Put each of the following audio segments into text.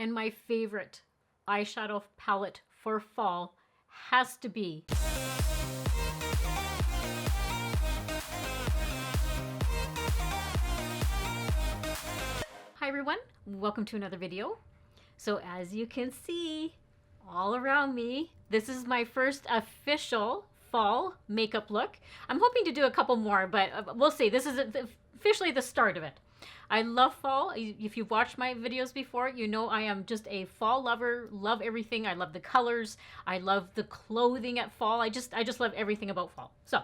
And my favorite eyeshadow palette for fall has to be Hi everyone, welcome to another video. So as you can see all around me, this is my first official fall makeup look. I'm hoping to do a couple more, but we'll see. This is officially the start of it. I love fall. If you've watched my videos before, you know I am just a fall lover, love everything. I love the colors. I love the clothing at fall. I just love everything about fall. So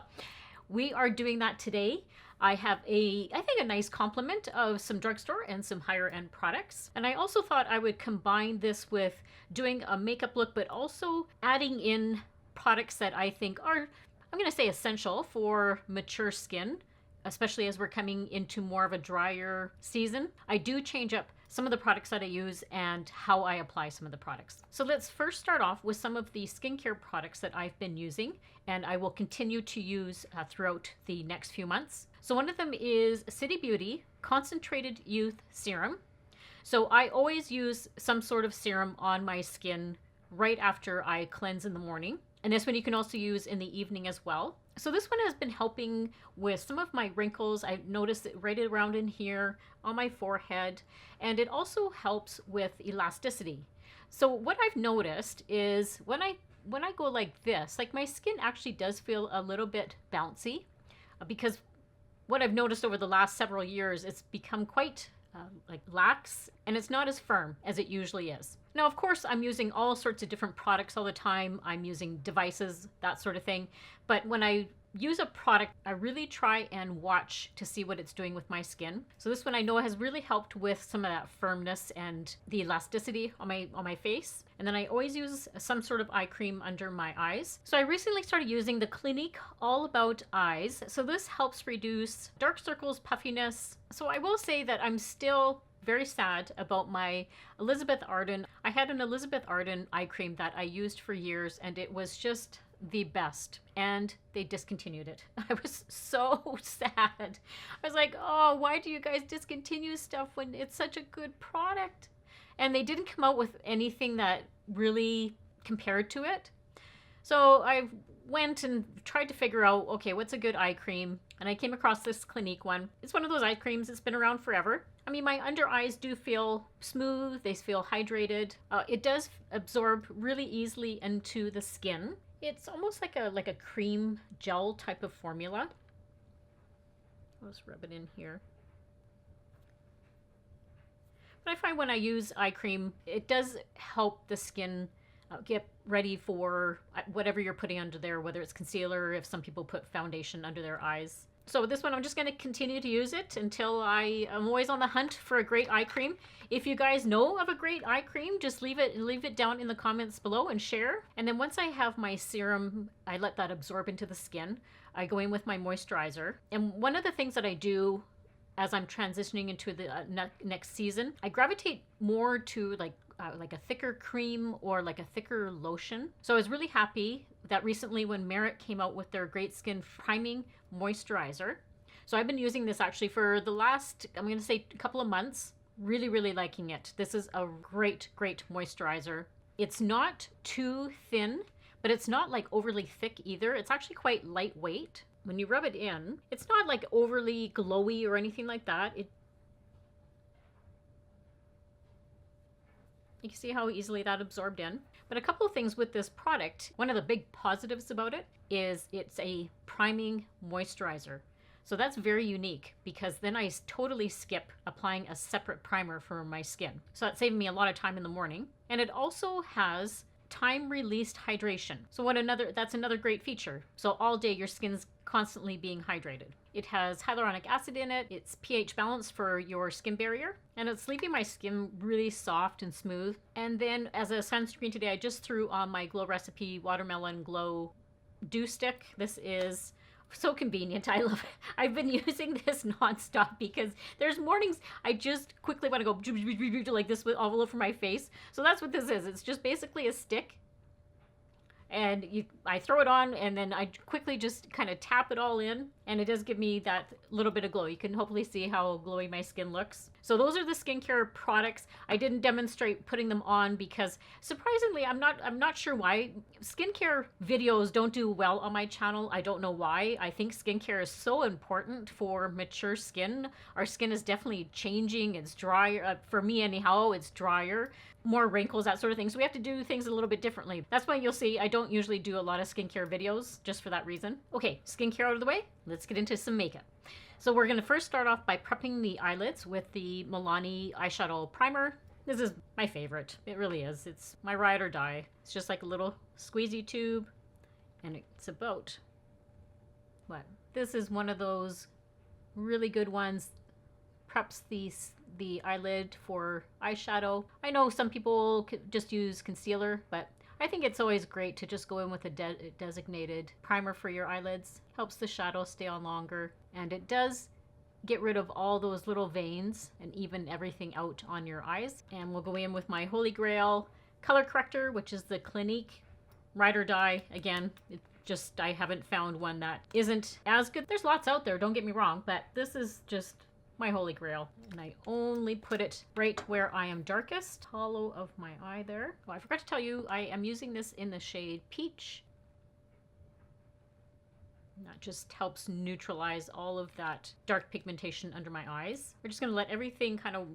we are doing that today. I have I think a nice complement of some drugstore and some higher end products. And I also thought I would combine this with doing a makeup look, but also adding in products that I think are, I'm going to say, essential for mature skin, especially as we're coming into more of a drier season. I do change up some of the products that I use and how I apply some of the products. So let's first start off with some of the skincare products that I've been using and I will continue to use throughout the next few months. So one of them is City Beauty Concentrated Youth Serum. So I always use some sort of serum on my skin right after I cleanse in the morning. And this one you can also use in the evening as well. So this one has been helping with some of my wrinkles. I've noticed it right around in here on my forehead. And it also helps with elasticity. So what I've noticed is when I go like this, like my skin actually does feel a little bit bouncy because what I've noticed over the last several years, it's become quite like lax and it's not as firm as it usually is. Now, of course, I'm using all sorts of different products all the time. I'm using devices, that sort of thing. But when I use a product, I really try and watch to see what it's doing with my skin. So this one I know has really helped with some of that firmness and the elasticity on my face. And then I always use some sort of eye cream under my eyes. So I recently started using the Clinique All About Eyes. So this helps reduce dark circles, puffiness. So I will say that I'm still very sad about my Elizabeth Arden. I had an Elizabeth Arden eye cream that I used for years and it was just the best and they discontinued it. I was so sad. I was like, oh, why do you guys discontinue stuff when it's such a good product? And they didn't come out with anything that really compared to it. So I went and tried to figure out, okay, what's a good eye cream? And I came across this Clinique one. It's one of those eye creams that's been around forever. I mean, my under eyes do feel smooth. They feel hydrated. It does absorb really easily into the skin. It's almost like a cream gel type of formula. I'll just rub it in here. But I find when I use eye cream, it does help the skin get ready for whatever you're putting under there, whether it's concealer, if some people put foundation under their eyes. So this one, I'm just going to continue to use it until I'm always on the hunt for a great eye cream. If you guys know of a great eye cream, just leave it down in the comments below and share. And then once I have my serum, I let that absorb into the skin. I go in with my moisturizer. And one of the things that I do as I'm transitioning into the next season, I gravitate more to like a thicker cream or like a thicker lotion. So I was really happy that recently when Merit came out with their Great Skin Priming Moisturizer. So I've been using this actually for the last, I'm going to say, a couple of months. Really, really liking it. This is a great, great moisturizer. It's not too thin, but it's not like overly thick either. It's actually quite lightweight. When you rub it in, it's not like overly glowy or anything like that. You can see how easily that absorbed in. But a couple of things with this product, one of the big positives about it is it's a priming moisturizer. So that's very unique because then I totally skip applying a separate primer for my skin. So that's saving me a lot of time in the morning. And it also has time-released hydration. So that's another great feature. So all day your skin's constantly being hydrated. It has hyaluronic acid in it. It's pH balanced for your skin barrier. And it's leaving my skin really soft and smooth. And then as a sunscreen today, I just threw on my Glow Recipe Watermelon Glow Dew Stick. This is so convenient. I love it. I've been using this nonstop because there's mornings I just quickly want to go like this all over my face. So that's what this is. It's just basically a stick. And I throw it on and then I quickly just kind of tap it all in and it does give me that little bit of glow. You can hopefully see how glowy my skin looks. So those are the skincare products. I didn't demonstrate putting them on because surprisingly, I'm not sure why. Skincare videos don't do well on my channel. I don't know why. I think skincare is so important for mature skin. Our skin is definitely changing. It's drier. For me anyhow, it's drier. More wrinkles, that sort of thing. So we have to do things a little bit differently. That's why you'll see I don't usually do a lot of skincare videos just for that reason. Okay, skincare out of the way. Let's get into some makeup. So we're going to first start off by prepping the eyelids with the Milani eyeshadow primer. This is my favorite. It really is. It's my ride or die. It's just like a little squeezy tube, and it's about what? This is one of those really good ones. Preps the eyelid for eyeshadow. I know some people just use concealer, but I think it's always great to just go in with a designated primer for your eyelids. Helps the shadow stay on longer, and it does get rid of all those little veins and even everything out on your eyes. And we'll go in with my holy grail color corrector, which is the Clinique Ride or Die. Again, I haven't found one that isn't as good. There's lots out there, don't get me wrong, but this is just my holy grail, and I only put it right where I am darkest, hollow of my eye there. Oh, I forgot to tell you, I am using this in the shade Peach. And that just helps neutralize all of that dark pigmentation under my eyes. We're just going to let everything kind of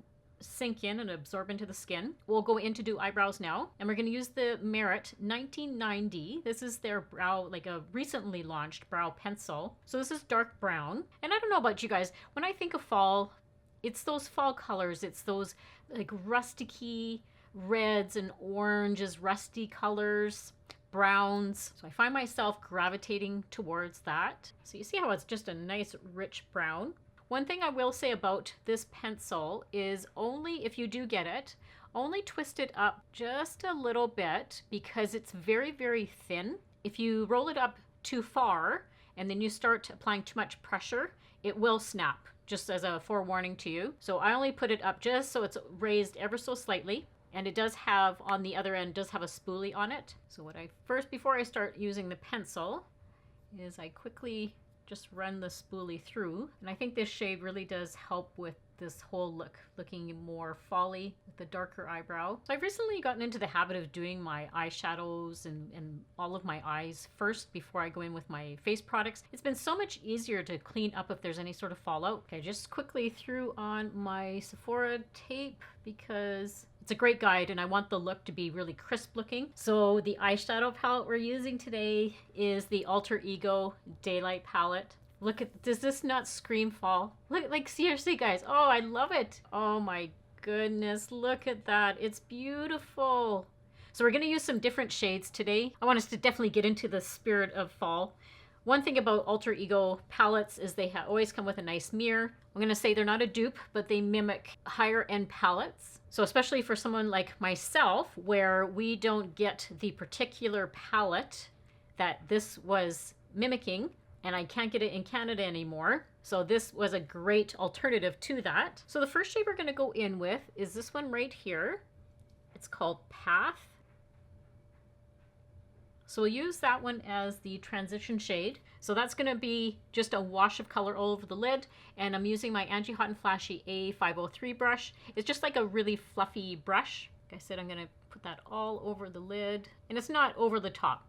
sink in and absorb into the skin. We'll go in to do eyebrows now, and we're going to use the Merit 1990. This is their brow, like a recently launched brow pencil. So this is dark brown, and I don't know about you guys, when I think of fall, it's those fall colors. It's those like rusticy reds and oranges, rusty colors, browns. So I find myself gravitating towards that. So you see how it's just a nice rich brown. One thing I will say about this pencil is only if you do get it, only twist it up just a little bit because it's very, very thin. If you roll it up too far and then you start applying too much pressure, it will snap, just as a forewarning to you. So I only put it up just so it's raised ever so slightly. And it does have, on the other end, does have a spoolie on it. So what I first, before I start using the pencil, is I quickly just run the spoolie through. And I think this shade really does help with this whole look, looking more fall-y with the darker eyebrow. So I've recently gotten into the habit of doing my eyeshadows and all of my eyes first before I go in with my face products. It's been so much easier to clean up if there's any sort of fallout. Okay, just quickly threw on my Sephora tape because it's a great guide and I want the look to be really crisp looking. So the eyeshadow palette we're using today is the Alter Ego Daylight palette. Look at, does this not scream fall? Look, like seriously guys, oh I love it. Oh my goodness, look at that. It's beautiful. So we're gonna use some different shades today. I want us to definitely get into the spirit of fall. One thing about Alter Ego palettes is they always come with a nice mirror. I'm gonna say they're not a dupe, but they mimic higher end palettes. So especially for someone like myself, where we don't get the particular palette that this was mimicking, and I can't get it in Canada anymore. So this was a great alternative to that. So the first shade we're gonna go in with is this one right here. It's called Path. So we'll use that one as the transition shade. So that's gonna be just a wash of color all over the lid. And I'm using my Angie Hot and Flashy A503 brush. It's just like a really fluffy brush. Like I said, I'm gonna put that all over the lid. And it's not over the top.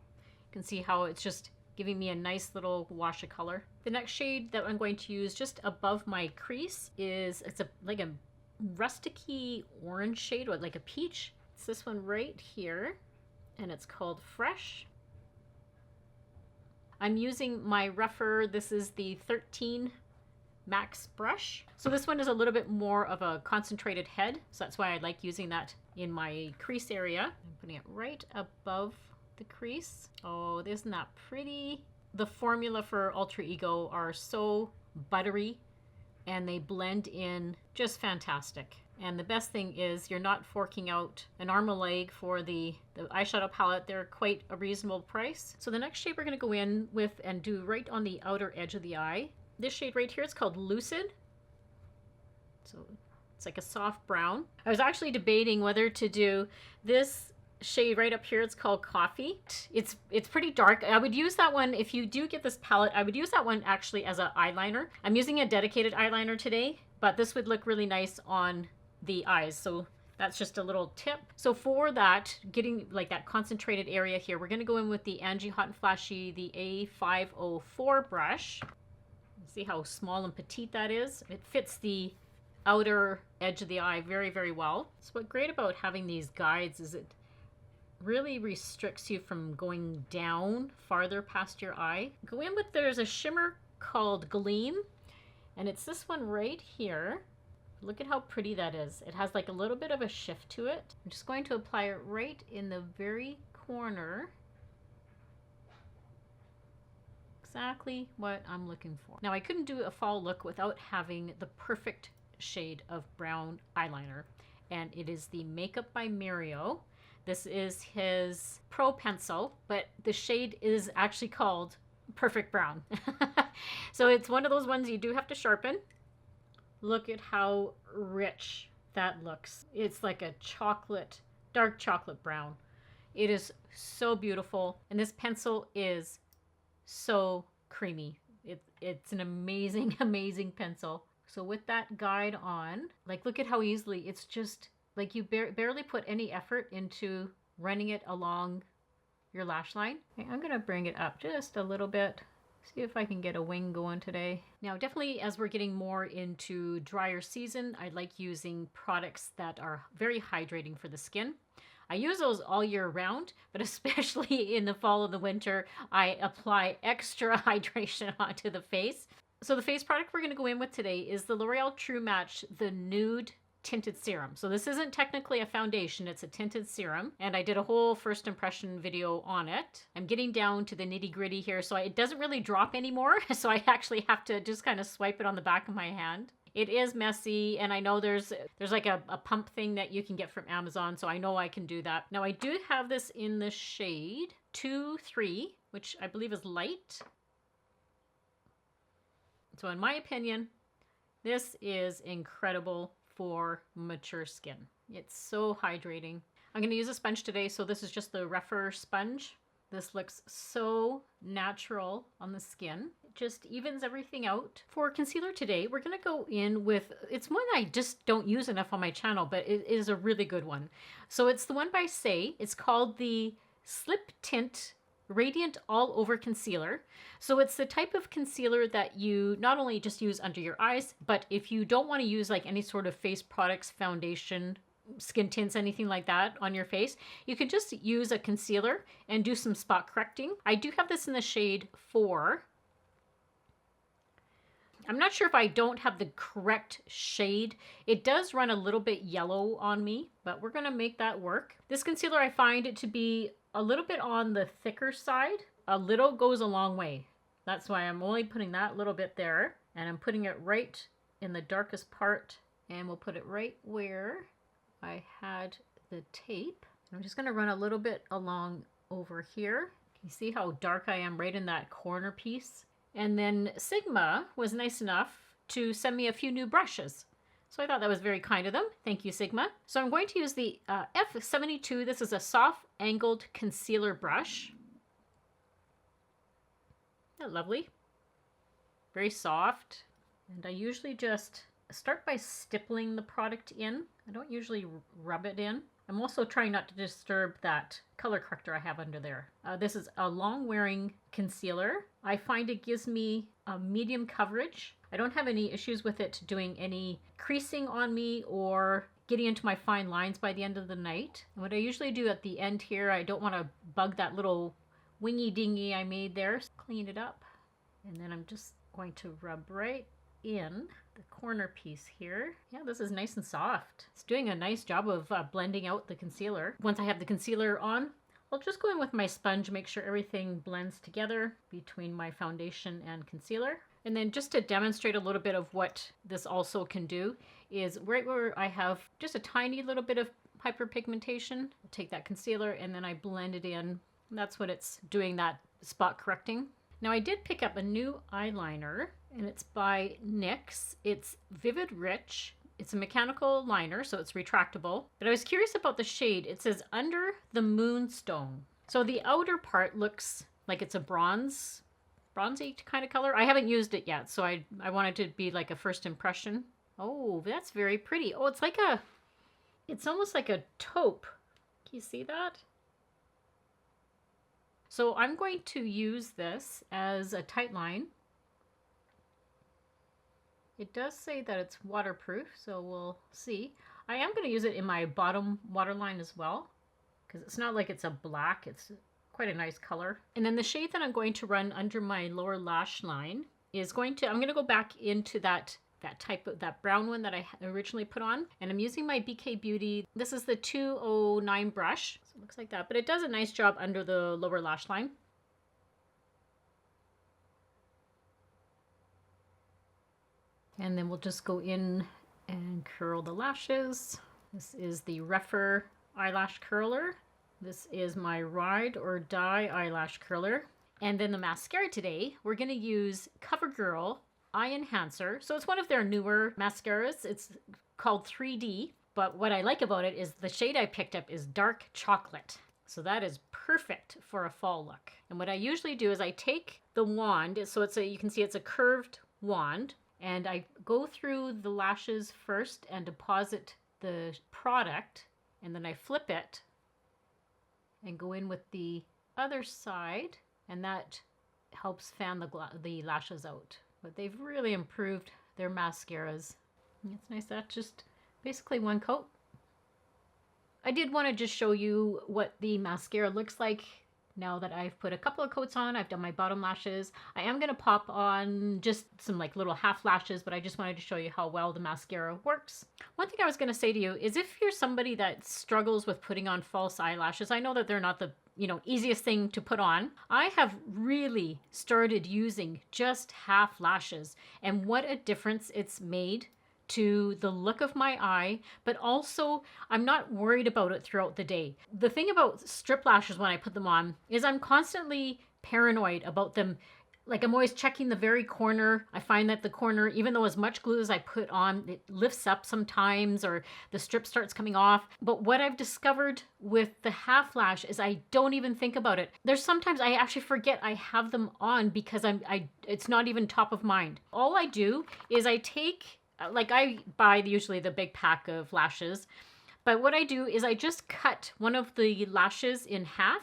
You can see how it's just giving me a nice little wash of color. The next shade that I'm going to use just above my crease is, like a rusticy orange shade, or like a peach. It's this one right here, and it's called Fresh. I'm using my Rephr, this is the 13 Max brush. So this one is a little bit more of a concentrated head, so that's why I like using that in my crease area. I'm putting it right above the crease. Oh, isn't that pretty? The formula for Alter Ego are so buttery and they blend in just fantastic. And the best thing is you're not forking out an arm and leg for the eyeshadow palette. They're quite a reasonable price. So the next shade we're gonna go in with and do right on the outer edge of the eye. This shade right here, it's called Lucid. So it's like a soft brown. I was actually debating whether to do this shade right up here. It's called Coffee. It's pretty dark. I would use that one, if you do get this palette, I would use that one actually as an eyeliner. I'm using a dedicated eyeliner today, but this would look really nice on the eyes. So that's just a little tip. So for that, getting like that concentrated area here, we're going to go in with the Angie Hot and Flashy, the A504 brush. See how small and petite that is? It fits the outer edge of the eye very, very well. So what's great about having these guides is it really restricts you from going down farther past your eye. Go in with, there's a shimmer called Gleam, and it's this one right here. Look at how pretty that is. It has like a little bit of a shift to it. I'm just going to apply it right in the very corner. Exactly what I'm looking for. Now I couldn't do a fall look without having the perfect shade of brown eyeliner, and it is the Makeup by Mario. This is his Pro Pencil, but the shade is actually called Perfect Brown. So it's one of those ones you do have to sharpen. Look at how rich that looks. It's like a chocolate, dark chocolate brown. It is so beautiful, and this pencil is so creamy. It's an amazing, amazing pencil. So with that guide on, like, look at how easily, it's just like you barely put any effort into running it along your lash line. Okay, I'm gonna bring it up just a little bit. See if I can get a wing going today. Now, definitely as we're getting more into drier season, I like using products that are very hydrating for the skin. I use those all year round, but especially in the fall and the winter, I apply extra hydration onto the face. So the face product we're going to go in with today is the L'Oreal True Match, the Nude Tinted Serum. So this isn't technically a foundation, it's a tinted serum, and I did a whole first impression video on it. I'm getting down to the nitty gritty here, so it doesn't really drop anymore, so I actually have to just kind of swipe it on the back of my hand. It is messy, and I know there's like a pump thing that you can get from Amazon, so I know I can do that. Now I do have this in the shade 2-3, which I believe is light. So in my opinion, this is incredible for mature skin. It's so hydrating. I'm going to use a sponge today, so this is just the Rephr sponge. This looks so natural on the skin. It just evens everything out. For concealer today, we're going to go in with, it's one I just don't use enough on my channel, but it is a really good one. So it's the one by Saie. It's called the Slip Tint Radiant All Over Concealer. So it's the type of concealer that you not only just use under your eyes, but if you don't want to use like any sort of face products, foundation, skin tints, anything like that on your face, you could just use a concealer and do some spot correcting. I do have this in the shade 4. I'm not sure if I don't have the correct shade. It does run a little bit yellow on me, but we're going to make that work. This concealer, I find it to be a little bit on the thicker side. A little goes a long way. That's why I'm only putting that little bit there, and I'm putting it right in the darkest part, and we'll put it right where I had the tape. I'm just going to run a little bit along over here. You see how dark I am right in that corner piece? And then Sigma was nice enough to send me a few new brushes. So I thought that was very kind of them. Thank you, Sigma. So I'm going to use the F72. This is a soft angled concealer brush. Isn't that lovely? Very soft. And I usually just start by stippling the product in. I don't usually rub it in. I'm also trying not to disturb that color corrector I have under there. This is a long wearing concealer. I find it gives me a medium coverage. I don't have any issues with it doing any creasing on me or getting into my fine lines by the end of the night. And what I usually do at the end here, I don't want to bug that little wingy dingy I made there. Clean it up. And then I'm just going to rub right in the corner piece here. Yeah, this is nice and soft. It's doing a nice job of blending out the concealer. Once I have the concealer on, I'll just go in with my sponge, make sure everything blends together between my foundation and concealer. And then just to demonstrate a little bit of what this also can do is right where I have just a tiny little bit of hyperpigmentation, I'll take that concealer and then I blend it in. And that's what it's doing, that spot correcting. Now I did pick up a new eyeliner and it's by NYX. It's Vivid Rich It's a mechanical liner, so it's retractable. But I was curious about the shade. It says Under the Moonstone. So the outer part looks like it's a bronzy kind of color. I haven't used it yet, so I wanted to be like a first impression. Oh, that's very pretty. Oh, it's almost like a taupe. Can you see that? So I'm going to use this as a tight line. It does say that it's waterproof, so we'll see. I am going to use it in my bottom waterline as well, because it's not like it's a black, it's quite a nice color. And then the shade that I'm going to run under my lower lash line is I'm going to go back into that brown one that I originally put on. And I'm using my BK Beauty. This is the 209 brush. So it looks like that, but it does a nice job under the lower lash line. And then we'll just go in and curl the lashes. This is the Rephr eyelash curler. This is my Ride or Die eyelash curler. And then the mascara today, we're going to use Covergirl Eye Enhancer. So it's one of their newer mascaras. It's called 3D. But what I like about it is the shade I picked up is dark chocolate. So that is perfect for a fall look. And what I usually do is I take the wand. So you can see it's a curved wand. And I go through the lashes first and deposit the product, and then I flip it and go in with the other side, and that helps fan the lashes out. But they've really improved their mascaras. It's nice. That's just basically one coat. I did want to just show you what the mascara looks like now that I've put a couple of coats on. I've done my bottom lashes. I am going to pop on just some like little half lashes, but I just wanted to show you how well the mascara works. One thing I was going to say to you is if you're somebody that struggles with putting on false eyelashes, I know that they're not the easiest thing to put on. I have really started using just half lashes, and what a difference it's made to the look of my eye, but also I'm not worried about it throughout the day. The thing about strip lashes when I put them on is I'm constantly paranoid about them. Like I'm always checking the very corner. I find that the corner, even though as much glue as I put on, it lifts up sometimes or the strip starts coming off. But what I've discovered with the half lash is I don't even think about it. There's sometimes I actually forget I have them on because it's not even top of mind. All I do is I buy usually the big pack of lashes, but what I do is I just cut one of the lashes in half,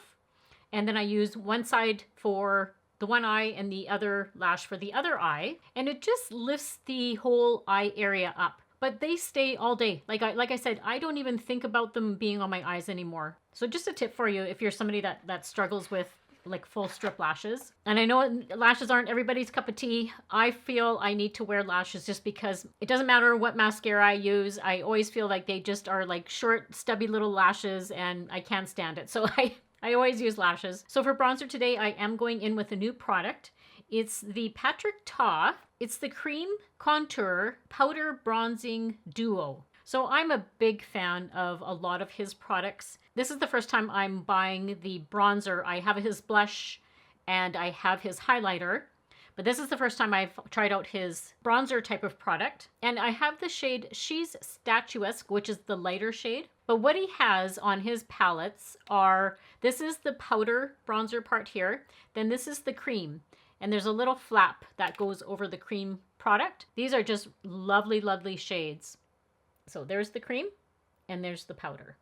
and then I use one side for the one eye and the other lash for the other eye, and it just lifts the whole eye area up. But they stay all day. Like I said, I don't even think about them being on my eyes anymore. So just a tip for you if you're somebody that struggles with like full strip lashes. And I know lashes aren't everybody's cup of tea. I feel I need to wear lashes just because it doesn't matter what mascara I use. I always feel like they just are like short, stubby little lashes, and I can't stand it. So I always use lashes. So for bronzer today, I am going in with a new product. It's the Patrick Ta. It's the Cream Contour Powder Bronzing Duo. So I'm a big fan of a lot of his products. This is the first time I'm buying the bronzer. I have his blush and I have his highlighter, but this is the first time I've tried out his bronzer type of product. And I have the shade She's Statuesque, which is the lighter shade. But what he has on his palettes this is the powder bronzer part here, then this is the cream. And there's a little flap that goes over the cream product. These are just lovely, lovely shades. So there's the cream and there's the powder.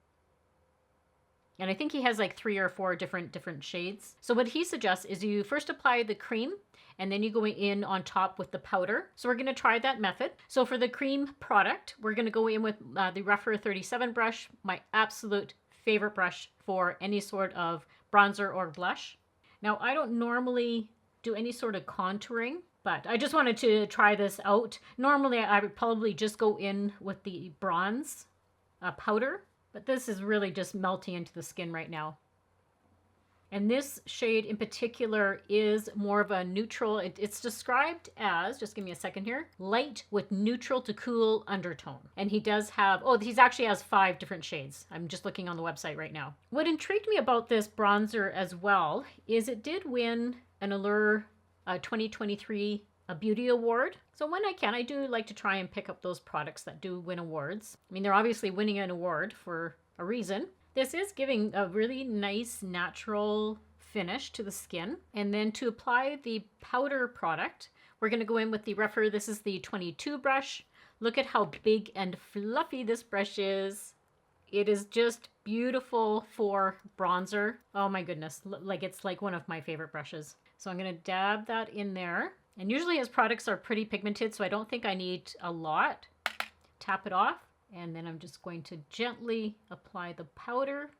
And I think he has like 3 or 4 different shades. So what he suggests is you first apply the cream and then you go in on top with the powder. So we're going to try that method. So for the cream product, we're going to go in with the Rephr 37 brush, my absolute favorite brush for any sort of bronzer or blush. Now, I don't normally do any sort of contouring, but I just wanted to try this out. Normally, I would probably just go in with the bronze powder, but this is really just melting into the skin right now. And this shade in particular is more of a neutral. It's described as, just give me a second here, light with neutral to cool undertone. And he does have, he actually has 5 different shades. I'm just looking on the website right now. What intrigued me about this bronzer as well is it did win an Allure 2023 a beauty award. So when I can, I do like to try and pick up those products that do win awards. I mean, they're obviously winning an award for a reason. This is giving a really nice natural finish to the skin. And then to apply the powder product, we're going to go in with the Rephr. This is the 22 brush. Look at how big and fluffy this brush is. It is just beautiful for bronzer. Oh my goodness, like it's like one of my favorite brushes. So I'm going to dab that in there. And usually his products are pretty pigmented, so I don't think I need a lot. Tap it off, and then I'm just going to gently apply the powder.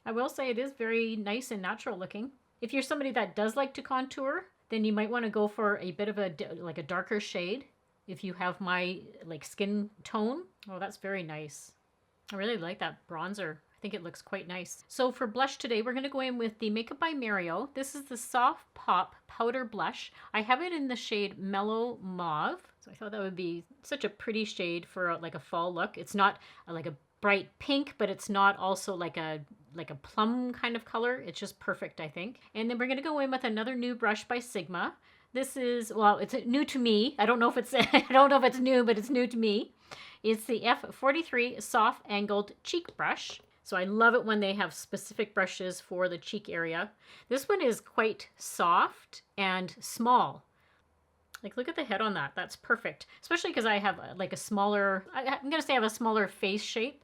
I will say it is very nice and natural looking. If you're somebody that does like to contour, then you might want to go for a bit of a darker shade. If you have my like skin tone, oh, that's very nice. I really like that bronzer. I think it looks quite nice. So for blush today, we're going to go in with the Makeup by Mario. This is the Soft Pop Powder Blush. I have it in the shade Mellow Mauve. So I thought that would be such a pretty shade for like a fall look. It's not like a bright pink, but it's not also like a plum kind of color. It's just perfect, I think. And then we're going to go in with another new brush by Sigma. This is, well, it's new to me. I don't know if it's I don't know if it's new, but it's new to me. It's the F43 Soft Angled Cheek Brush. So I love it when they have specific brushes for the cheek area. This one is quite soft and small. Like, look at the head on that. That's perfect. Especially because I have like a smaller, I'm going to say I have a smaller face shape.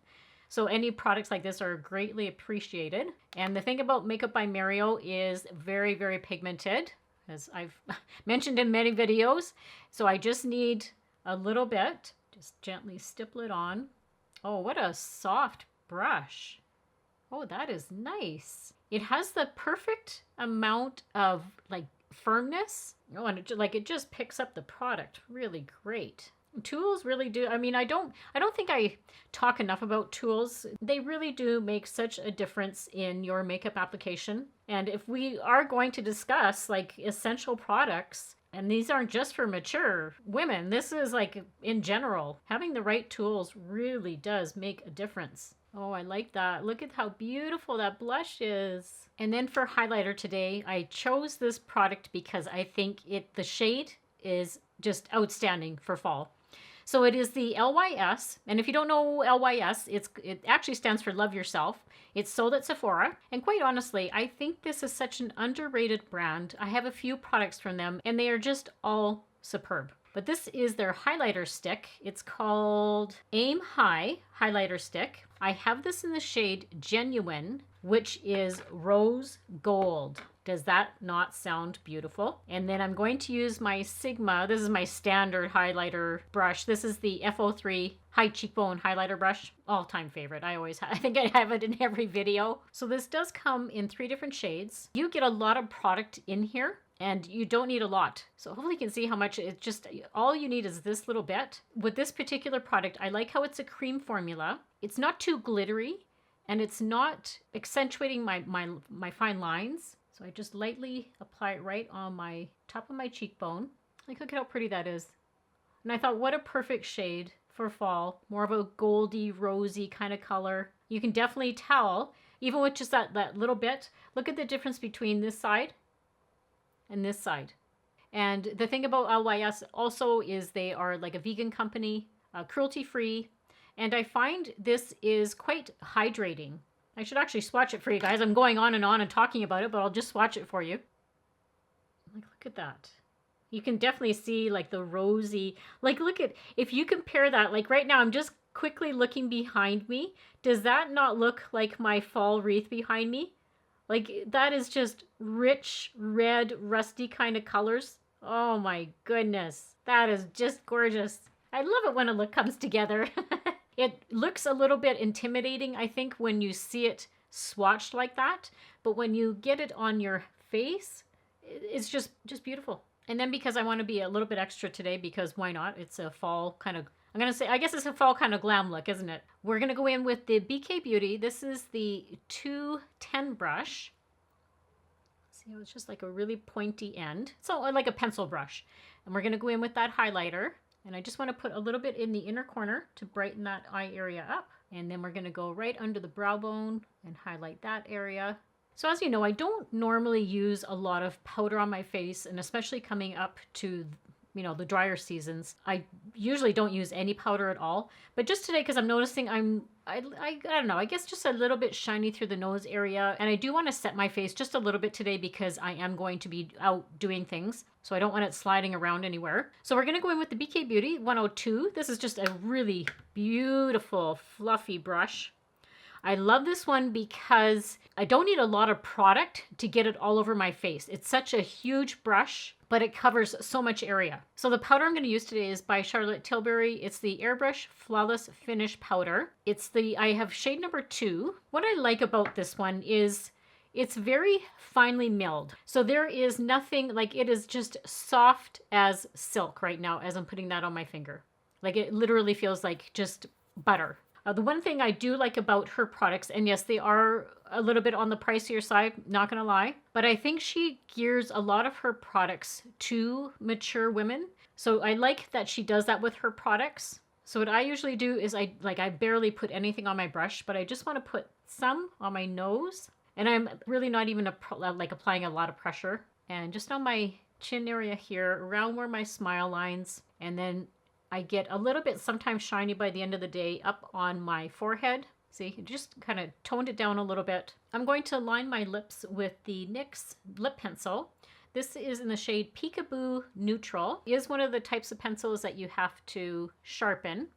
So any products like this are greatly appreciated. And the thing about Makeup by Mario is very, very pigmented, as I've mentioned in many videos. So I just need a little bit. Just gently stipple it on. Oh, what a soft brush. Oh, that is nice. It has the perfect amount of like firmness. Oh, and it just picks up the product really great. Tools really do. I mean, I don't think I talk enough about tools. They really do make such a difference in your makeup application. And if we are going to discuss like essential products, and these aren't just for mature women, this is like in general, having the right tools really does make a difference. Oh, I like that. Look at how beautiful that blush is. And then for highlighter today, I chose this product because I think the shade is just outstanding for fall. So it is the LYS, and if you don't know LYS, it actually stands for Love Yourself. It's sold at Sephora, and quite honestly, I think this is such an underrated brand. I have a few products from them, and they are just all superb. But this is their highlighter stick. It's called Aim High Highlighter Stick. I have this in the shade Genuine, which is rose gold. Does that not sound beautiful? And then I'm going to use my Sigma. This is my standard highlighter brush. This is the F03 High Cheekbone Highlighter Brush. All-time favorite. I think I have it in every video. So this does come in 3 different shades. You get a lot of product in here, and you don't need a lot. So hopefully you can see how much it's just, all you need is this little bit. With this particular product, I like how it's a cream formula. It's not too glittery, and it's not accentuating my fine lines. So I just lightly apply it right on my top of my cheekbone. Like, look at how pretty that is. And I thought, what a perfect shade for fall. More of a goldy, rosy kind of color. You can definitely tell, even with just that little bit, look at the difference between this side and this side. And the thing about LYS also is they are like a vegan company, cruelty-free. And I find this is quite hydrating. I should actually swatch it for you guys. I'm going on and talking about it, but I'll just swatch it for you. Like, look at that. You can definitely see like the rosy, like look at, if you compare that, like right now I'm just quickly looking behind me. Does that not look like my fall wreath behind me? Like that is just rich, red, rusty kind of colors. Oh my goodness. That is just gorgeous. I love it when a look comes together. It looks a little bit intimidating, I think, when you see it swatched like that. But when you get it on your face, it's just beautiful. And then because I want to be a little bit extra today, because why not? It's a fall kind of, I'm going to say, I guess it's a fall kind of glam look, isn't it? We're going to go in with the BK Beauty. This is the 210 brush. See, it's just like a really pointy end. So like a pencil brush. And we're going to go in with that highlighter. And I just want to put a little bit in the inner corner to brighten that eye area up. And then we're going to go right under the brow bone and highlight that area. So as you know, I don't normally use a lot of powder on my face, and especially coming up to, you know, the drier seasons, I usually don't use any powder at all. But just today, because I'm noticing I don't know, I guess just a little bit shiny through the nose area. And I do want to set my face just a little bit today because I am going to be out doing things. So I don't want it sliding around anywhere. So we're going to go in with the BK Beauty 102. This is just a really beautiful, fluffy brush. I love this one because I don't need a lot of product to get it all over my face. It's such a huge brush, but it covers so much area. So the powder I'm going to use today is by Charlotte Tilbury. It's the Airbrush Flawless Finish Powder. I have shade number 2. What I like about this one is it's very finely milled. So there is nothing, like it is just soft as silk right now as I'm putting that on my finger. Like it literally feels like just butter. The one thing I do like about her products, and yes, they are a little bit on the pricier side, not gonna lie, but I think she gears a lot of her products to mature women. So I like that she does that with her products. So what I usually do is I barely put anything on my brush, but I just want to put some on my nose. And I'm really not even applying a lot of pressure. And just on my chin area here, around where my smile lines, and then I get a little bit sometimes shiny by the end of the day up on my forehead. See, just kind of toned it down a little bit. I'm going to line my lips with the NYX lip pencil. This is in the shade Peekaboo Neutral. It is one of the types of pencils that you have to sharpen.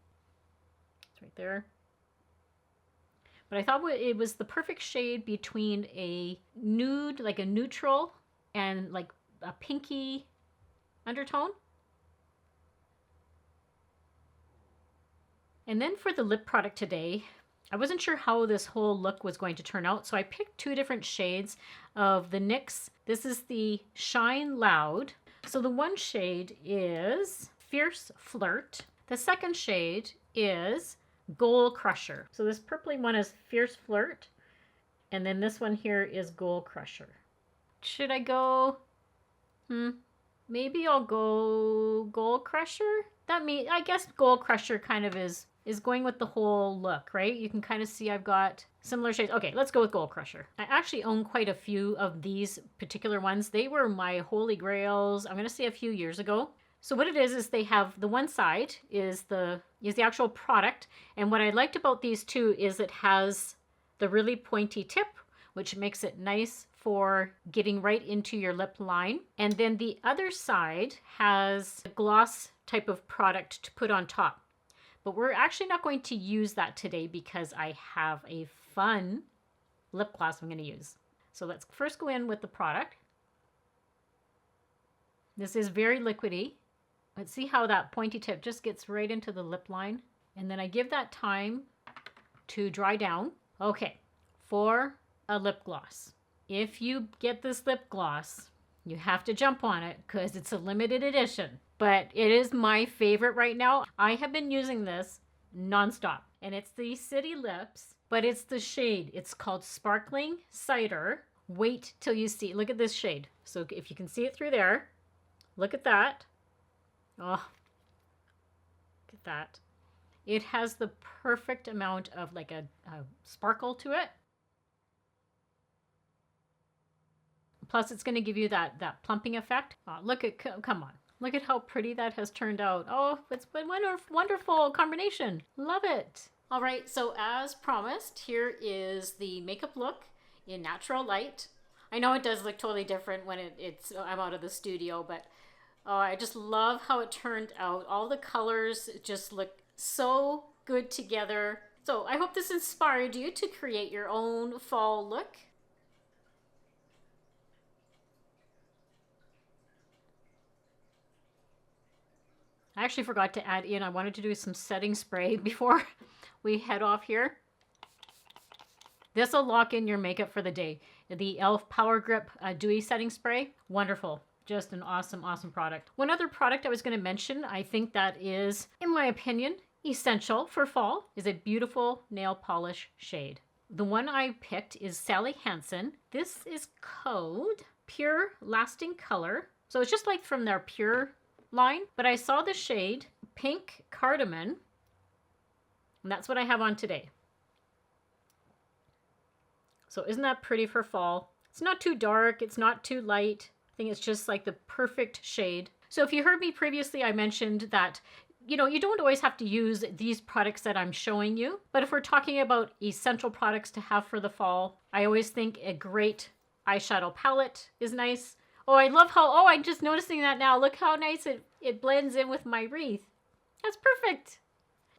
It's right there. But I thought it was the perfect shade between a nude, like a neutral, and like a pinky undertone. And then for the lip product today, I wasn't sure how this whole look was going to turn out, so I picked 2 different shades of the NYX. This is the Shine Loud. So the one shade is Fierce Flirt. The second shade is Goal Crusher. So this purpley one is Fierce Flirt, and then this one here is Goal Crusher. Should I go? Maybe I'll go Goal Crusher. I guess Goal Crusher kind of is going with the whole look, right? You can kind of see I've got similar shades. Okay, let's go with Goal Crusher. I actually own quite a few of these particular ones. They were my holy grails, I'm going to say a few years ago. So what it is they have the one side is the actual product. And what I liked about these two is it has the really pointy tip, which makes it nice for getting right into your lip line. And then the other side has a gloss type of product to put on top. But we're actually not going to use that today because I have a fun lip gloss I'm going to use. So let's first go in with the product. This is very liquidy. Let's see how that pointy tip just gets right into the lip line. And then I give that time to dry down. Okay, for a lip gloss. If you get this lip gloss, you have to jump on it because it's a limited edition. But it is my favorite right now. I have been using this nonstop. And it's the City Lips, but it's the shade. It's called Sparkling Cider. Wait till you see. Look at this shade. So if you can see it through there, look at that. Oh, look at that. It has the perfect amount of like a sparkle to it. Plus, it's going to give you that plumping effect. Oh, come on. Look at how pretty that has turned out. Oh, it's been wonderful combination. Love it. All right, so as promised, here is the makeup look in natural light. I know it does look totally different when I'm out of the studio, but oh, I just love how it turned out. All the colors just look so good together. So I hope this inspired you to create your own fall look. I actually forgot to add in, I wanted to do some setting spray before we head off here. This will lock in your makeup for the day. The e.l.f. Power Grip Dewy Setting Spray. Wonderful. Just an awesome, awesome product. One other product I was going to mention, I think that is, in my opinion, essential for fall, is a beautiful nail polish shade. The one I picked is Sally Hansen. This is code Pure Lasting Color. So it's just like from their Pure line, but I saw the shade Pink Cardamom, and that's what I have on today. So isn't that pretty for fall? It's not too dark, it's not too light. I think it's just like the perfect shade. So if you heard me previously, I mentioned that, you know, you don't always have to use these products that I'm showing you. But if we're talking about essential products to have for the fall, I always think a great eyeshadow palette is nice. Oh, I love how, oh, I'm just noticing that now. Look how nice it blends in with my wreath. That's perfect.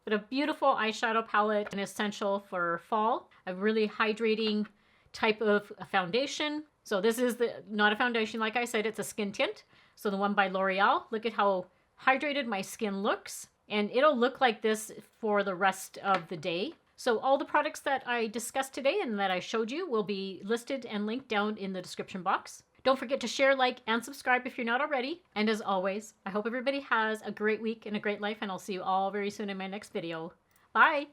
But a beautiful eyeshadow palette, an essential for fall. A really hydrating type of foundation. So this is not a foundation, like I said, it's a skin tint. So the one by L'Oreal, look at how hydrated my skin looks. And it'll look like this for the rest of the day. So all the products that I discussed today and that I showed you will be listed and linked down in the description box. Don't forget to share, like, and subscribe if you're not already. And as always, I hope everybody has a great week and a great life, and I'll see you all very soon in my next video. Bye!